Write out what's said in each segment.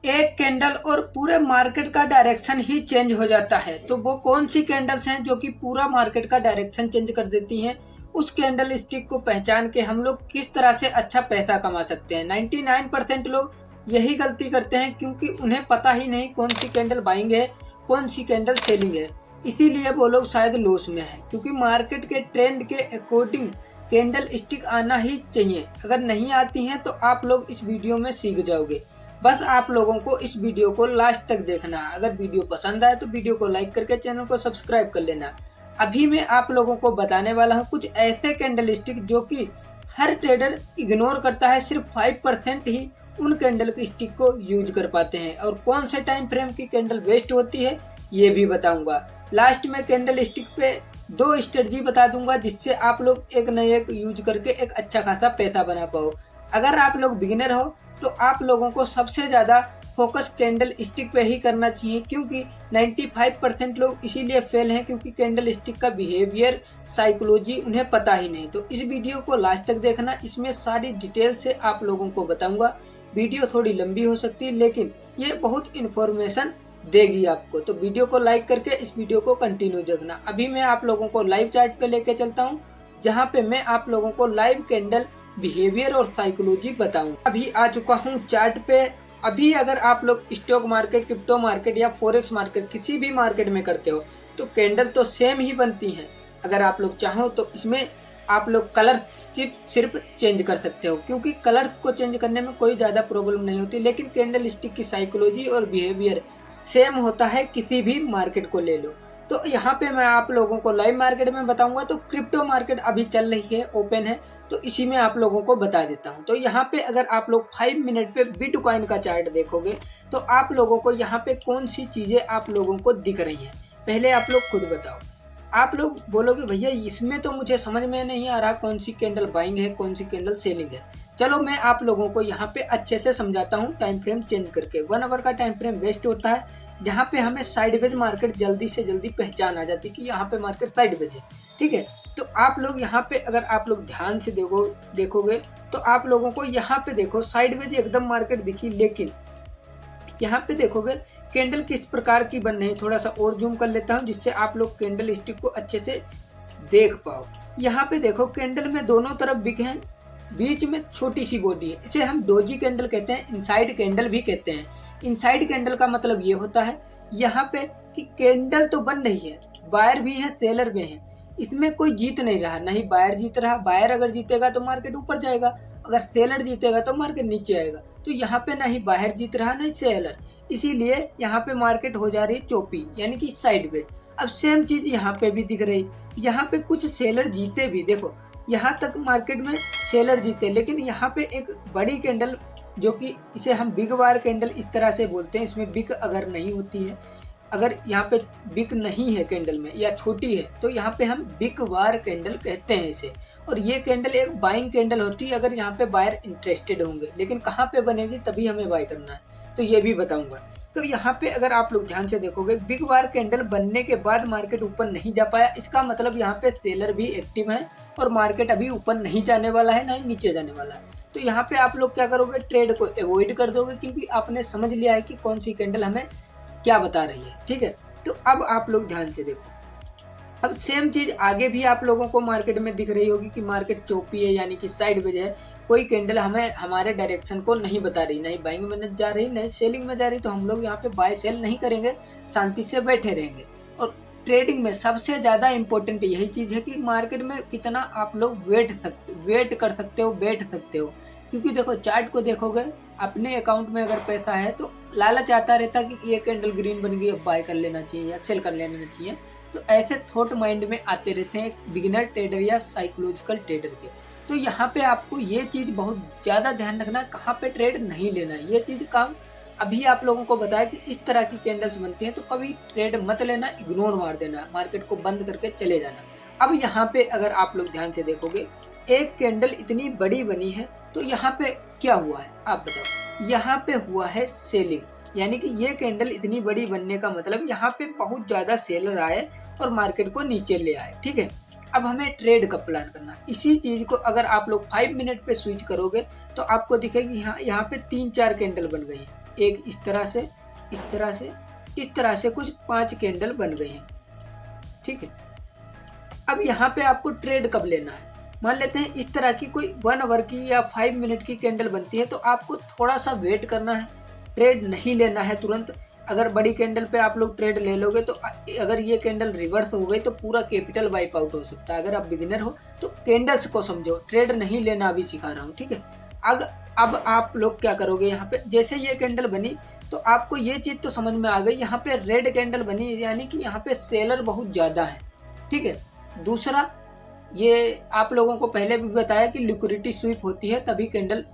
एक कैंडल और पूरे मार्केट का डायरेक्शन ही चेंज हो जाता है। तो वो कौन सी कैंडल्स हैं जो कि पूरा मार्केट का डायरेक्शन चेंज कर देती हैं? उस कैंडल स्टिक को पहचान के हम लोग किस तरह से अच्छा पैसा कमा सकते हैं। 99% लोग यही गलती करते हैं क्योंकि उन्हें पता ही नहीं कौन सी कैंडल बाइंग है, कौन सी कैंडल सेलिंग है। इसीलिए वो लोग शायद लॉस में है, क्योंकि मार्केट के ट्रेंड के अकॉर्डिंग कैंडल स्टिक आना ही चाहिए। अगर नहीं आती हैं तो आप लोग इस वीडियो में सीख जाओगे। बस आप लोगों को इस वीडियो को लास्ट तक देखना है। अगर वीडियो पसंद आए तो वीडियो को लाइक करके चैनल को सब्सक्राइब कर लेना। अभी मैं आप लोगों को बताने वाला हूँ कुछ ऐसे कैंडल स्टिक जो कि हर ट्रेडर इग्नोर करता है। सिर्फ 5% ही उन कैंडल की स्टिक को यूज कर पाते हैं, और कौन से टाइम फ्रेम की कैंडल बेस्ट होती है ये भी बताऊंगा। लास्ट में कैंडल स्टिक पे 2 स्ट्रेटजी बता दूंगा जिससे आप लोग एक न एक यूज करके एक अच्छा खासा पैसा बना पाओ। अगर आप लोग बिगिनर हो तो आप लोगों को सबसे ज़्यादा फोकस कैंडल स्टिक पे ही करना चाहिए, क्योंकि 95% लोग इसीलिए फेल हैं क्योंकि कैंडल स्टिक का बिहेवियर, साइकोलॉजी उन्हें पता ही नहीं। तो इस वीडियो को लास्ट तक देखना, इसमें सारी डिटेल से आप लोगों को बताऊंगा। वीडियो थोड़ी लंबी हो सकती है लेकिन ये बहुत इन्फॉर्मेशन देगी आपको। तो वीडियो को लाइक करके इस वीडियो को कंटिन्यू देखना। अभी मैं आप लोगों को लाइव चार्ट पे लेके चलता हूँ, जहाँ पे मैं आप लोगों को लाइव कैंडल बिहेवियर और साइकोलॉजी बताऊं। अभी आ चुका हूं चार्ट पे। अभी अगर आप लोग स्टॉक मार्केट, क्रिप्टो मार्केट या फॉरेक्स मार्केट किसी भी मार्केट में करते हो तो कैंडल तो सेम ही बनती हैं। अगर आप लोग चाहो तो इसमें आप लोग कलर सिर्फ चेंज कर सकते हो, क्योंकि कलर्स को चेंज करने में कोई ज़्यादा प्रॉब्लम नहीं होती। लेकिन कैंडल स्टिक की साइकोलॉजी और बिहेवियर सेम होता है, किसी भी मार्केट को ले लो। तो यहाँ पे मैं आप लोगों को लाइव मार्केट में बताऊंगा। तो क्रिप्टो मार्केट अभी चल रही है, ओपन है, तो इसी में आप लोगों को बता देता हूं। तो यहाँ पे अगर आप लोग 5 मिनट पे बिटकॉइन का चार्ट देखोगे तो आप लोगों को यहाँ पे कौन सी चीजें आप लोगों को दिख रही हैं, पहले आप लोग खुद बताओ। आप लोग बोलोगे भैया इसमें तो मुझे समझ में नहीं आ रहा कौन सी कैंडल बाइंग है, कौन सी कैंडल सेलिंग है। चलो मैं आप लोगों को यहाँ पे अच्छे से समझाता हूँ टाइम फ्रेम चेंज करके। 1 आवर का टाइम फ्रेम बेस्ट होता है, जहाँ पे हमें साइडवेज मार्केट जल्दी से जल्दी पहचान आ जाती है कि यहाँ पे मार्केट साइडवेज है। ठीक है, तो आप लोग यहाँ पे अगर आप लोग ध्यान से देखोगे तो आप लोगों को यहाँ पे देखो साइडवेज एकदम मार्केट दिखी, लेकिन यहाँ पे देखोगे कैंडल किस प्रकार की बन रही है। थोड़ा सा और जूम कर लेता हूँ जिससे आप लोग कैंडल स्टिक को अच्छे से देख पाओ। यहाँ पे देखो कैंडल में दोनों तरफ बिग हैं, बीच में छोटी सी बॉडी है। इसे हम डोजी कैंडल कहते हैं, इनसाइड कैंडल भी कहते हैं। इनसाइड कैंडल का मतलब ये होता है यहाँ पे कि कैंडल तो बन रही है, बायर भी है, सेलर भी है, इसमें कोई जीत नहीं रहा, नहीं बायर जीत रहा। बायर अगर जीतेगा तो मार्केट ऊपर जाएगा, अगर सेलर जीतेगा तो मार्केट नीचे आएगा। तो यहाँ पे ना ही बायर जीत रहा ना ही सेलर, इसीलिए यहाँ पे मार्केट हो जा रही है चौपी, यानी कि साइडवेज। अब सेम चीज यहाँ पे भी दिख रही, यहाँ पे कुछ सेलर जीते भी, देखो यहाँ तक मार्केट में सेलर जीते, लेकिन यहाँ पे एक बड़ी कैंडल जो कि इसे हम बिग वार कैंडल इस तरह से बोलते हैं, इसमें बिग अगर नहीं होती है, अगर यहाँ पे बिग नहीं है कैंडल में या छोटी है तो यहाँ पे हम बिग वार कैंडल कहते हैं इसे। और ये कैंडल एक बाइंग कैंडल होती है अगर यहाँ पे बायर इंटरेस्टेड होंगे, लेकिन कहाँ पे बनेगी तभी हमें बाय करना है, तो ये भी बताऊंगा। तो यहाँ पे अगर आप लोग ध्यान से देखोगे बिग वार कैंडल बनने के बाद मार्केट ऊपर नहीं जा पाया, इसका मतलब यहाँ पे सेलर भी एक्टिव है और मार्केट अभी ऊपर नहीं जाने वाला है, ना ही नीचे जाने वाला है। तो यहाँ पे आप लोग क्या करोगे, ट्रेड को अवॉइड कर दोगे, क्योंकि आपने समझ लिया है कि कौन सी कैंडल हमें क्या बता रही है। ठीक है, तो अब आप लोग ध्यान से देखो। अब सेम चीज आगे भी आप लोगों को मार्केट में दिख रही होगी कि मार्केट चौपी है, यानी कि साइडवेज है। कोई कैंडल हमें हमारे डायरेक्शन को नहीं बता रही, नहीं बाइंग में जा रही, नहीं सेलिंग में जा रही, तो हम लोग यहाँ पे बाय सेल नहीं करेंगे, शांति से बैठे रहेंगे। और ट्रेडिंग में सबसे ज़्यादा इंपॉर्टेंट यही चीज़ है कि मार्केट में कितना आप लोग वेट कर सकते हो, बैठ सकते हो। क्योंकि देखो चार्ट को देखोगे, अपने अकाउंट में अगर पैसा है तो लालच आता रहता कि ये कैंडल ग्रीन बन गई, अब बाय कर लेना चाहिए या सेल कर लेना चाहिए। तो ऐसे थॉट माइंड में आते रहते हैं बिगिनर ट्रेडर या साइकोलॉजिकल ट्रेडर के। तो यहाँ पे आपको ये चीज़ बहुत ज़्यादा ध्यान रखना है कहाँ पे ट्रेड नहीं लेना है। ये चीज़ काम अभी आप लोगों को बताया कि इस तरह की कैंडल्स बनती हैं तो कभी ट्रेड मत लेना, इग्नोर मार देना, मार्केट को बंद करके चले जाना। अब यहाँ पे अगर आप लोग ध्यान से देखोगे एक कैंडल इतनी बड़ी बनी है, तो यहाँ पे क्या हुआ है आप बताओ। यहाँ पे हुआ है सेलिंग, यानी कि ये कैंडल इतनी बड़ी बनने का मतलब यहाँ पे बहुत ज़्यादा सेलर आए और मार्केट को नीचे ले आए। ठीक है, अब हमें ट्रेड का प्लान करना। इसी चीज़ को अगर आप लोग 5 मिनट पे स्विच करोगे तो आपको दिखेगी यहाँ पे 3-4 कैंडल बन गई हैं। एक इस तरह से, इस तरह से, इस तरह से कुछ 5 कैंडल बन गए हैं, ठीक है। अब यहाँ पे आपको ट्रेड कब लेना है, मान लेते हैं इस तरह की कोई 1 आवर की या 5 मिनट की कैंडल बनती है तो आपको थोड़ा सा वेट करना है, ट्रेड नहीं लेना है तुरंत। अगर बड़ी कैंडल पे आप लोग ट्रेड ले लोगे तो अगर ये कैंडल रिवर्स हो गई तो पूरा कैपिटल वाइप आउट हो सकता है। अगर आप बिगिनर हो तो कैंडल्स को समझो, ट्रेड नहीं लेना अभी सिखा रहा हूँ, ठीक है। अब आप लोग क्या करोगे, यहाँ पे जैसे ये कैंडल बनी तो आपको ये चीज़ तो समझ में आ गई, यहाँ पे रेड कैंडल बनी यानी कि यहाँ पे सेलर बहुत ज़्यादा है, ठीक है। दूसरा, ये आप लोगों को पहले भी बताया कि लिक्विडिटी स्वीप होती है तभी कैंडल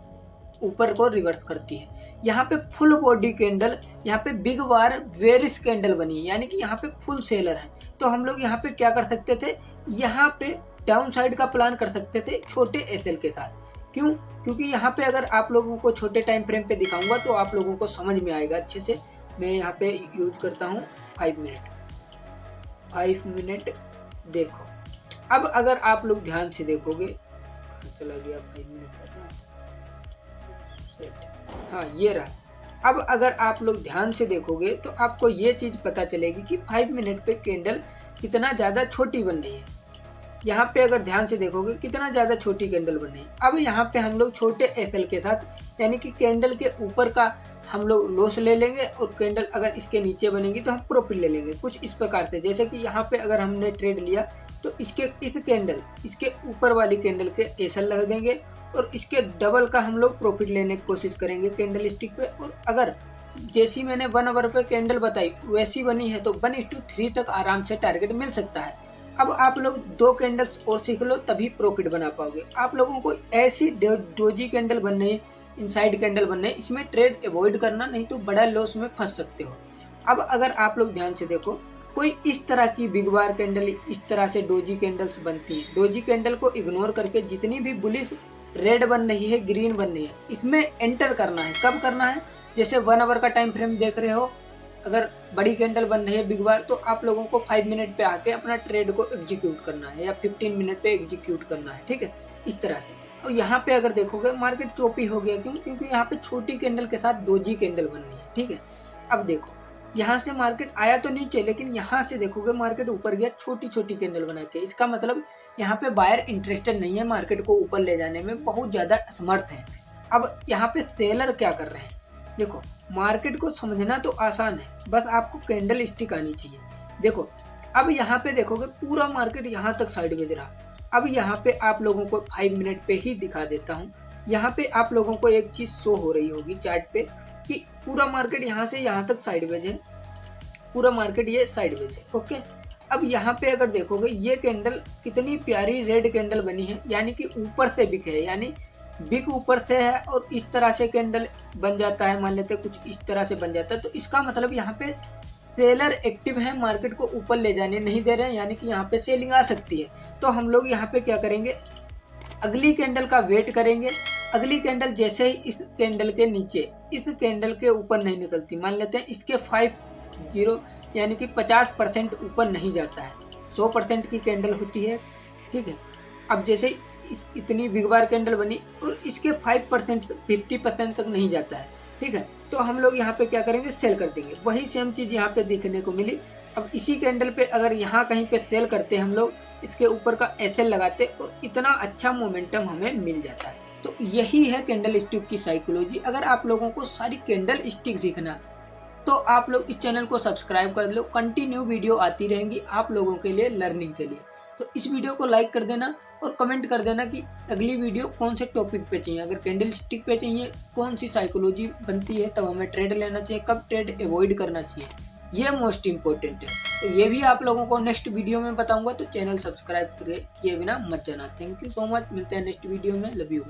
ऊपर को रिवर्स करती है। यहाँ पे फुल बॉडी कैंडल, यहाँ पे बिग बार वेरिस कैंडल बनी है यानी कि यहाँ पे फुल सेलर है। तो हम लोग यहाँ पे क्या कर सकते थे, यहाँ पे डाउन साइड का प्लान कर सकते थे छोटे एसएल के साथ। क्यों? क्योंकि यहाँ पे अगर आप लोगों को छोटे टाइम फ्रेम पे दिखाऊंगा तो आप लोगों को समझ में आएगा अच्छे से। मैं यहाँ पे यूज करता हूँ 5 मिनट। देखो अब अगर आप लोग ध्यान से देखोगे, चला गया 5 मिनट का, हाँ ये रहा। अब अगर आप लोग ध्यान से देखोगे तो आपको ये चीज़ पता चलेगी कि 5 मिनट पे कैंडल कितना ज़्यादा छोटी बन रही है। यहाँ पे अगर ध्यान से देखोगे कितना ज़्यादा छोटी कैंडल बन रही है। अब यहाँ पे हम लोग छोटे एसएल के साथ यानी कि कैंडल के ऊपर का हम लोग लॉस ले लेंगे और कैंडल अगर इसके नीचे बनेगी तो हम प्रॉफिट ले लेंगे, कुछ इस प्रकार से। जैसे कि यहाँ पे अगर हमने ट्रेड लिया तो इस कैंडल इसके ऊपर वाली कैंडल के एसएल लग देंगे और इसके डबल का हम लोग प्रॉफिट लेने की कोशिश करेंगे कैंडल स्टिक पे। और अगर जैसी मैंने 1 आवर पे कैंडल बताई वैसी बनी है तो 1:3 तक आराम से टारगेट मिल सकता है। अब आप लोग 2 कैंडल्स और सीख लो तभी प्रॉफिट बना पाओगे। आप लोगों को ऐसी डोजी कैंडल बननी है, इनसाइड कैंडल बनना है, इसमें ट्रेड अवॉइड करना, नहीं तो बड़ा लॉस में फंस सकते हो। अब अगर आप लोग ध्यान से देखो, कोई इस तरह की बिग बार कैंडल, इस तरह से डोजी कैंडल्स बनती है। डोजी कैंडल को इग्नोर करके जितनी भी बुलिश रेड बन रही है, ग्रीन बन रही है, इसमें एंटर करना है। कब करना है? जैसे 1 आवर का टाइम फ्रेम देख रहे हो, अगर बड़ी कैंडल बन रही है बिग बार तो आप लोगों को 5 मिनट पे आके अपना ट्रेड को एग्जीक्यूट करना है या 15 मिनट पे एग्जीक्यूट करना है, ठीक है, इस तरह से। और यहाँ पे अगर देखोगे मार्केट चोपी हो गया, क्यों? क्योंकि यहाँ पे छोटी कैंडल के साथ डोजी कैंडल बन रही है, ठीक है। अब देखो यहाँ से मार्केट आया तो नीचे, लेकिन यहाँ से देखोगे मार्केट ऊपर गया छोटी छोटी कैंडल बना के। इसका मतलब यहाँ पे बायर इंटरेस्टेड नहीं है, मार्केट को ऊपर ले जाने में बहुत ज़्यादा असमर्थ है। अब यहाँ पे सेलर क्या कर रहे हैं? देखो मार्केट को समझना तो आसान है, बस आपको कैंडल स्टिक आनी चाहिए। देखो अब यहाँ पे देखोगे पूरा मार्केट यहाँ तक साइडवेज रहा। अब यहाँ पे आप लोगों को 5 मिनट पे ही दिखा देता हूँ। यहाँ पे आप लोगों को एक चीज़ शो हो रही होगी चार्ट पे कि पूरा मार्केट यहाँ से यहाँ तक साइडवेज है, पूरा मार्केट ये साइडवेज है, ओके। अब यहाँ पे अगर देखोगे ये कैंडल कितनी प्यारी रेड कैंडल बनी है, यानी कि ऊपर से बिक है, यानी बिग ऊपर से है और इस तरह से कैंडल बन जाता है, मान लेते कुछ इस तरह से बन जाता है। तो इसका मतलब यहाँ पे सेलर एक्टिव है, मार्केट को ऊपर ले जाने नहीं दे रहे हैं, यानी कि यहाँ पे सेलिंग आ सकती है। तो हम लोग यहाँ पे क्या करेंगे, अगली कैंडल का वेट करेंगे। अगली कैंडल जैसे ही इस कैंडल के नीचे, इस कैंडल के ऊपर नहीं निकलती, मान लेते हैं इसके 50 यानी कि 50% ऊपर नहीं जाता है, 100% की कैंडल होती है, ठीक है। अब जैसे इतनी बिग बार कैंडल बनी और इसके 5% 50% तक नहीं जाता है, ठीक है, तो हम लोग यहाँ पे क्या करेंगे, सेल कर देंगे। वही सेम चीज़ यहाँ पे देखने को मिली। अब इसी कैंडल पे अगर यहाँ कहीं पे सेल करते हम लोग, इसके ऊपर का एसएल लगाते और इतना अच्छा मोमेंटम हमें मिल जाता है। तो यही है कैंडल स्टिक की साइकोलॉजी। अगर आप लोगों को सारी कैंडल स्टिक सीखना तो आप लोग इस चैनल को सब्सक्राइब कर लो, कंटिन्यू वीडियो आती रहेंगी आप लोगों के लिए, लर्निंग के लिए। तो इस वीडियो को लाइक कर देना और कमेंट कर देना कि अगली वीडियो कौन से टॉपिक पे चाहिए। अगर कैंडल स्टिक पे चाहिए, कौन सी साइकोलॉजी बनती है, तब हमें ट्रेड लेना चाहिए, कब ट्रेड अवॉइड करना चाहिए, ये मोस्ट इंपॉर्टेंट है। तो ये भी आप लोगों को नेक्स्ट वीडियो में बताऊंगा, तो चैनल सब्सक्राइब किए बिना मत जाना। थैंक यू सो मच, मिलते हैं नेक्स्ट वीडियो में। Love you.